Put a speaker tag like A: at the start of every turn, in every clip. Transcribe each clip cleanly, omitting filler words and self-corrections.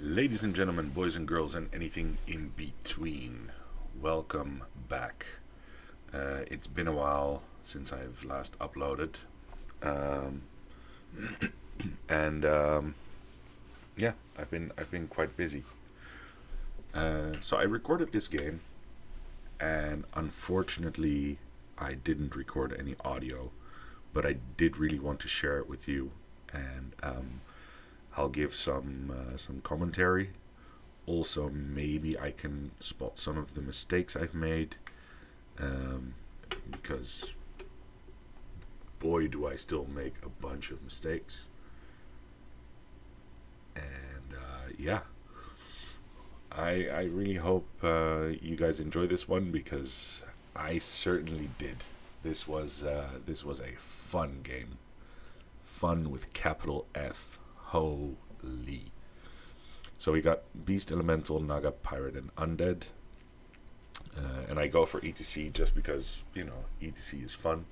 A: Ladies and gentlemen, boys and girls, and anything in between, welcome back. It's been a while since I've last uploaded, um, and yeah, I've been quite busy. So I recorded this game, and unfortunately, I didn't record any audio, but I did really want to share it with you, and I'll give some commentary. Also, maybe I can spot some of the mistakes I've made, um, because boy, do I still make a bunch of mistakes. And yeah, I really hope you guys enjoy this one because I certainly did. This was a fun game, fun with capital F. Holy. So we got Beast, Elemental, Naga, Pirate, and Undead. And I go for ETC just because, ETC is fun.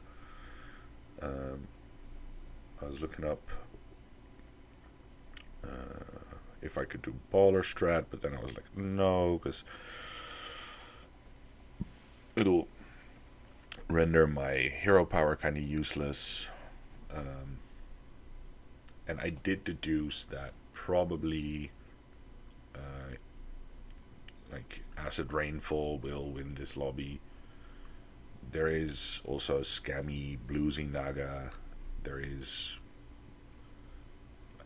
A: Um, I was looking up if I could do Baller Strat, but then I was like, no, because it'll render my hero power kind of useless. Um, and I did deduce that probably like Acid Rainfall will win this lobby. There is also a scammy bluesy Naga. There is,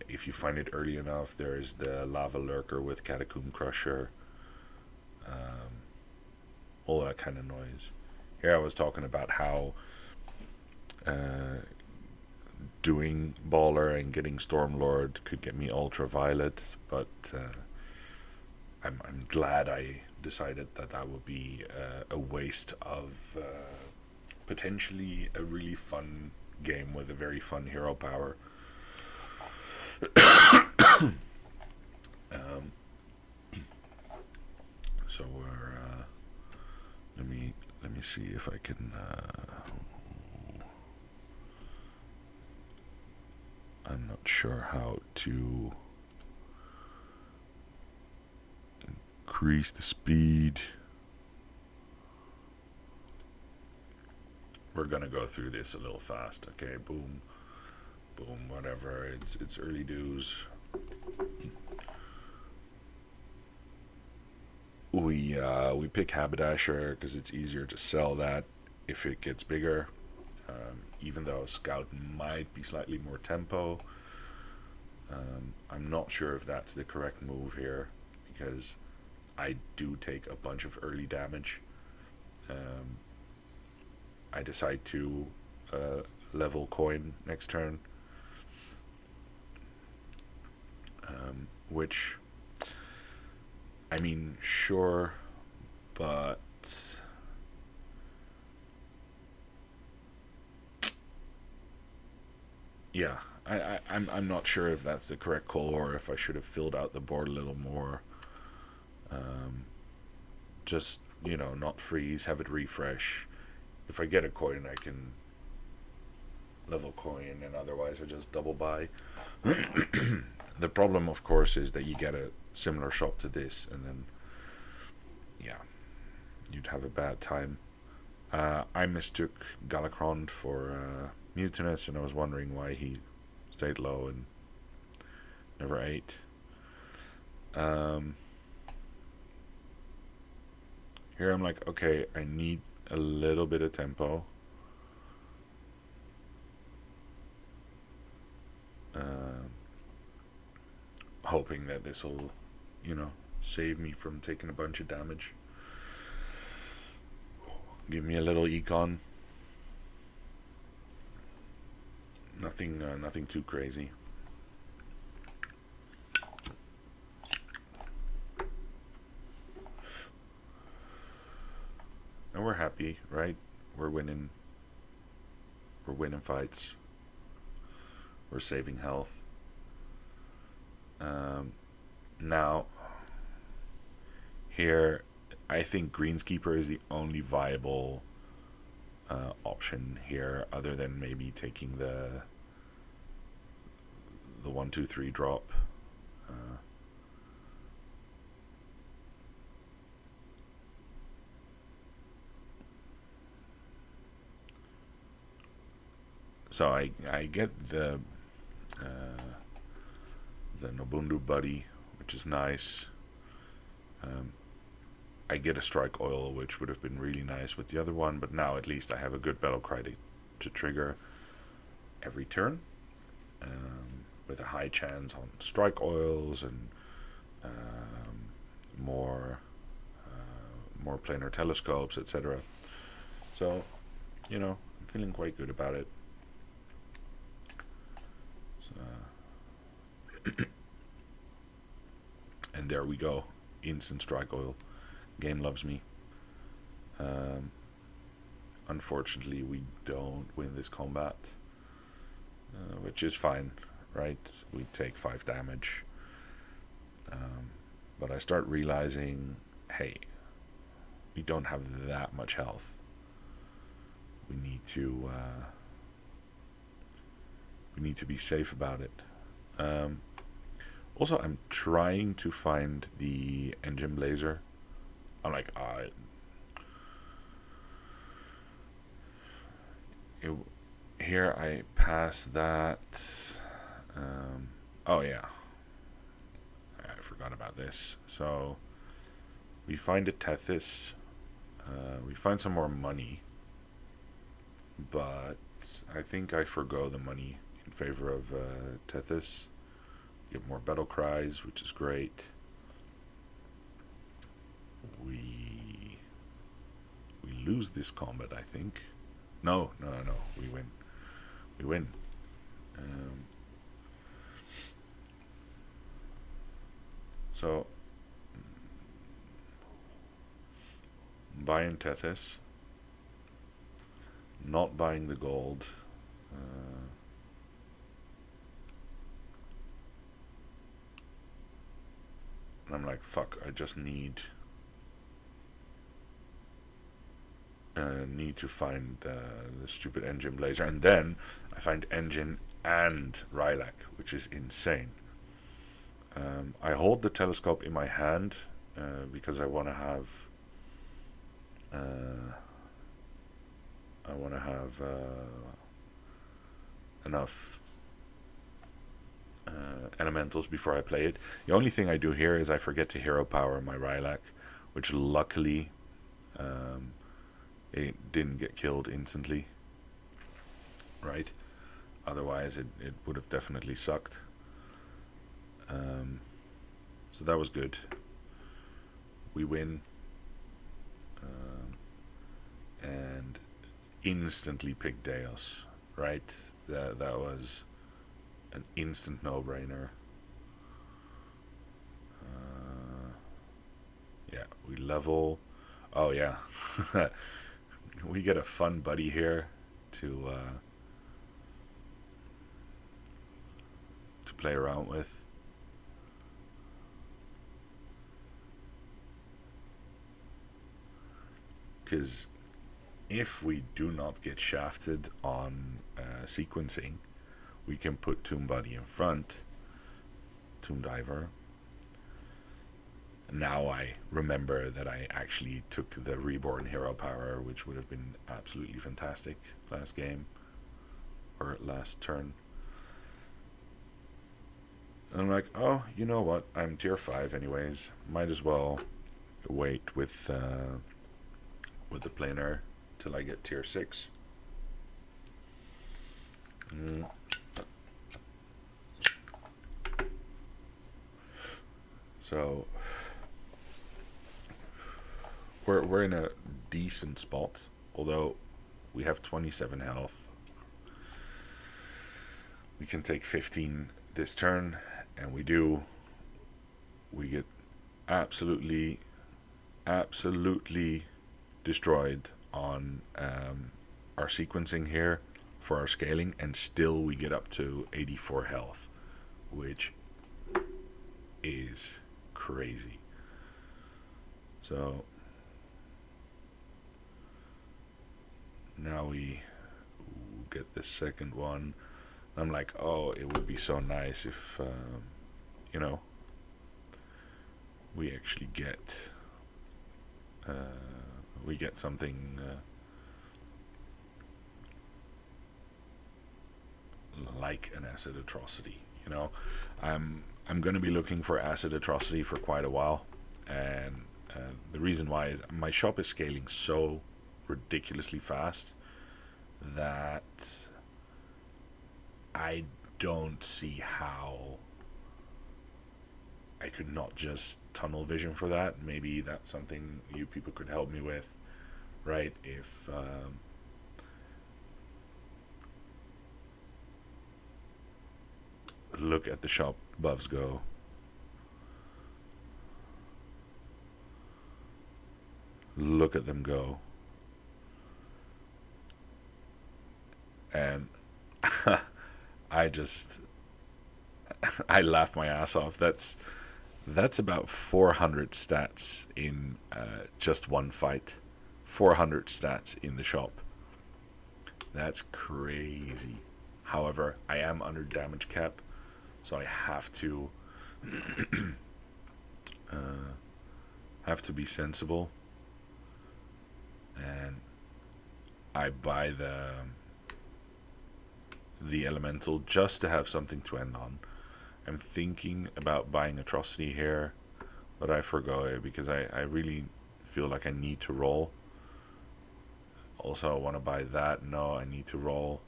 A: if you find it early enough, there is the Lava Lurker with Catacomb Crusher. Um, all that kind of noise. Here I was talking about how doing Baller and getting Stormlord could get me Ultraviolet, but I'm glad I decided that that would be a waste of potentially a really fun game with a very fun hero power. Um, so we're let me see if I can. I'm not sure how to increase the speed. We're gonna go through this a little fast. Okay, boom, boom, whatever. It's early dues. We pick Haberdasher because it's easier to sell that if it gets bigger. Even though Scout might be slightly more tempo, I'm not sure if that's the correct move here because I do take a bunch of early damage. Um, I decide to level coin next turn, which, I mean, sure, but yeah, I'm not sure if that's the correct call or if I should have filled out the board a little more. Um, just not freeze, have it refresh. If I get a coin, I can level coin, and otherwise I just double buy. The problem, of course, is that you get a similar shop to this, and then yeah, you'd have a bad time. I mistook Galacron for Mutinous, and I was wondering why he stayed low and never ate. Um, Here I'm like, okay, I need a little bit of tempo. Um, Hoping that this will, save me from taking a bunch of damage. Give me a little econ. Nothing too crazy. And we're happy, right? We're winning. We're winning fights. We're saving health. Now, here, I think Greenskeeper is the only viable option here, other than maybe taking the 1-2-3 drop. So I get the Nobundu buddy, which is nice. I get a strike oil, which would have been really nice with the other one, but now at least I have a good battle cry to trigger every turn, with a high chance on strike oils and more planar telescopes, etc. So, I'm feeling quite good about it. And there we go, instant strike oil. Game loves me. Unfortunately, we don't win this combat, which is fine, right? We take 5 damage. But I start realizing, hey, we don't have that much health. We need to be safe about it. Also, I'm trying to find the engine blazer. I'm like, here I pass that. Oh yeah, I forgot about this. So we find a Tethys. We find some more money, but I think I forgo the money in favor of Tethys. Get more battle cries, which is great. We lose this combat, I think. No, we win. So buying Tethys, not buying the gold. And I'm like, fuck, I just need to find the stupid engine blazer, and then I find engine and Rylak, which is insane. I hold the telescope in my hand because I want to have enough elementals before I play it. The only thing I do here is I forget to hero power my Rylak, which luckily it didn't get killed instantly, right? Otherwise it would have definitely sucked. So that was good. We win, and instantly pick Deus, right? That was an instant no-brainer. Yeah, we level. Oh yeah, we get a fun buddy here to play around with. Because if we do not get shafted on sequencing, we can put Tomb Buddy in front, Tomb Diver. Now I remember that I actually took the Reborn hero power, which would have been absolutely fantastic last game, or last turn. And I'm like, oh, you know what? I'm tier 5 anyways. Might as well wait with the planar till I get tier 6. So we're in a decent spot, although we have 27 health. We can take 15 this turn, and we get absolutely destroyed on our sequencing here for our scaling, and still we get up to 84 health, which is crazy. So now we get the second one. I'm like, oh, it would be so nice if we actually get something like an acid atrocity. You know, I'm going to be looking for acid atrocity for quite a while, and the reason why is my shop is scaling so ridiculously fast that I don't see how I could not just tunnel vision for that. Maybe that's something you people could help me with, right? If look at the shop buffs go. Look at them go. And I just I laugh my ass off. That's about 400 stats in just one fight. 400 stats in the shop. That's crazy. However, I am under damage cap, so I have to be sensible, and I buy the elemental just to have something to end on. I'm thinking about buying atrocity here, but I forgo it because I really feel like I need to roll. Also, I want to buy that. No, I need to roll.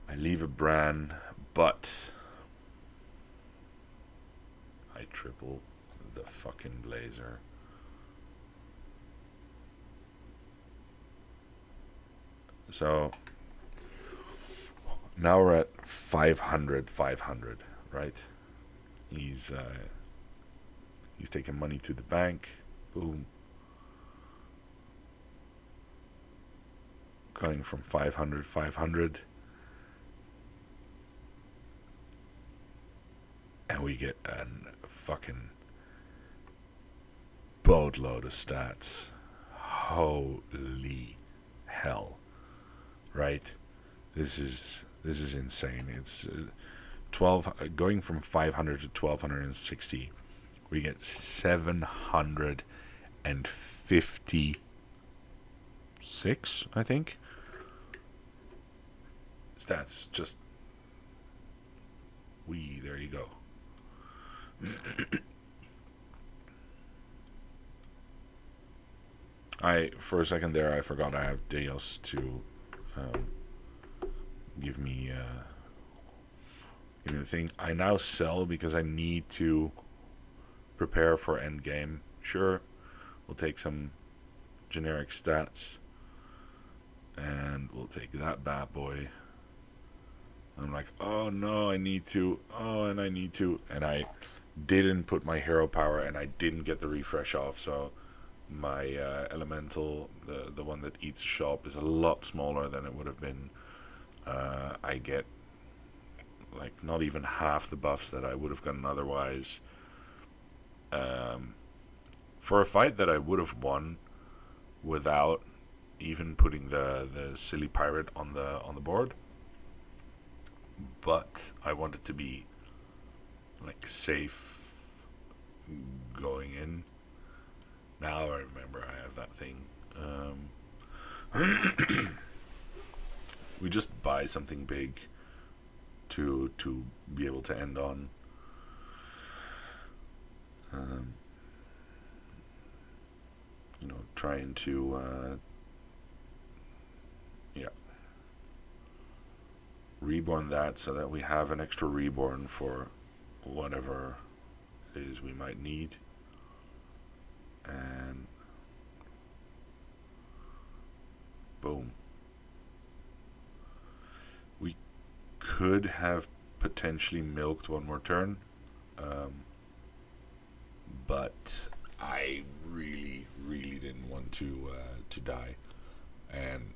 A: I leave a Bran, but I triple the fucking Blazer. So now we're at 500, right? He's taking money to the bank. Boom. Going from 500. And we get a fucking boatload of stats. Holy hell. Right? This is insane. It's 12 going from 500 to 1260. We get 756, I think. Stats just there you go. For a second there, I forgot I have Deos to give me the thing. I now sell because I need to prepare for endgame. Sure, we'll take some generic stats, and we'll take that bad boy. I'm like, oh no, I need to. Oh, and I need to. And I didn't put my hero power, and I didn't get the refresh off, so my elemental, the one that eats the shop, is a lot smaller than it would have been. I get like not even half the buffs that I would have gotten otherwise. For a fight that I would have won without even putting the silly pirate on the board, but I wanted to be like safe going in. Now I remember I have that thing. We just buy something big to be able to end on. Trying to reborn that so that we have an extra reborn for whatever it is we might need. And boom. We could have potentially milked one more turn, but I really didn't want to die. And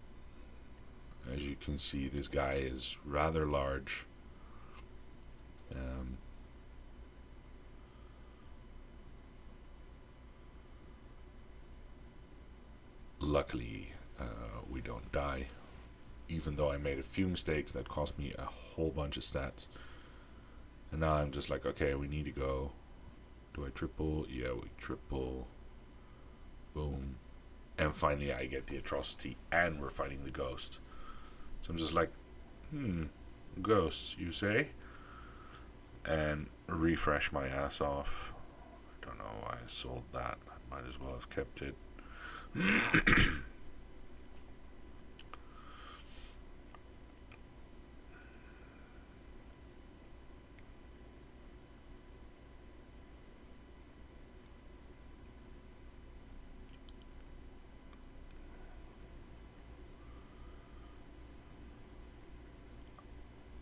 A: as you can see, this guy is rather large. Luckily, we don't die, even though I made a few mistakes that cost me a whole bunch of stats. And now I'm just like, okay, we need to go. Do I triple? Yeah, we triple. Boom. And finally I get the atrocity, and we're fighting the ghost. So I'm just like, Ghosts, you say? And refresh my ass off. I don't know why I sold that. I might as well have kept it.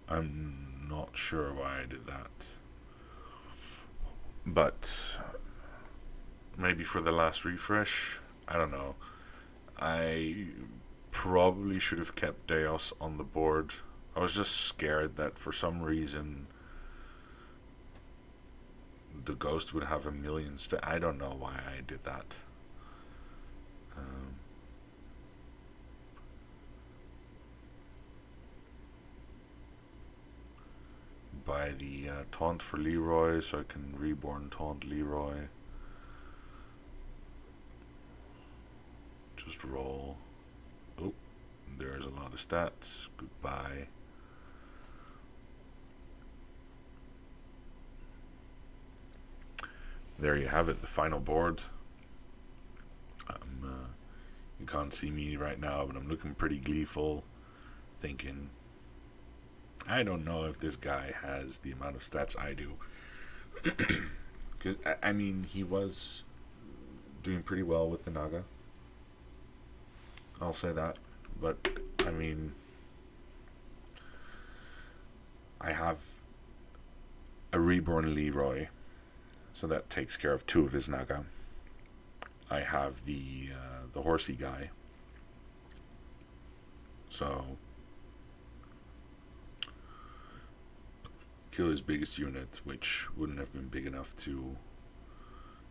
A: I'm not sure why I did that. But maybe for the last refresh, I don't know. I probably should have kept Deos on the board. I was just scared that for some reason the ghost would have a million I don't know why I did that. Buy the taunt for Leroy so I can reborn taunt Leroy. Just roll. Oh, there's a lot of stats. Goodbye. There you have it, the final board. You can't see me right now, but I'm looking pretty gleeful, thinking, I don't know if this guy has the amount of stats I do. Because, I mean, he was doing pretty well with the Naga. I'll say that. But, I mean, I have a reborn Leroy, so that takes care of 2 of his Naga. I have the horsey guy, so kill his biggest unit, which wouldn't have been big enough to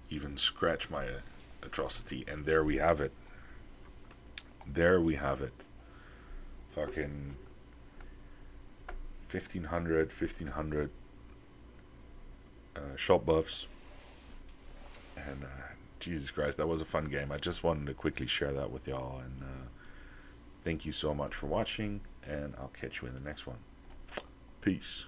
A: even scratch my atrocity. And there we have it. There we have it. Fucking 1500 shop buffs. And Jesus Christ, that was a fun game. I just wanted to quickly share that with y'all. And thank you so much for watching. And I'll catch you in the next one. Peace.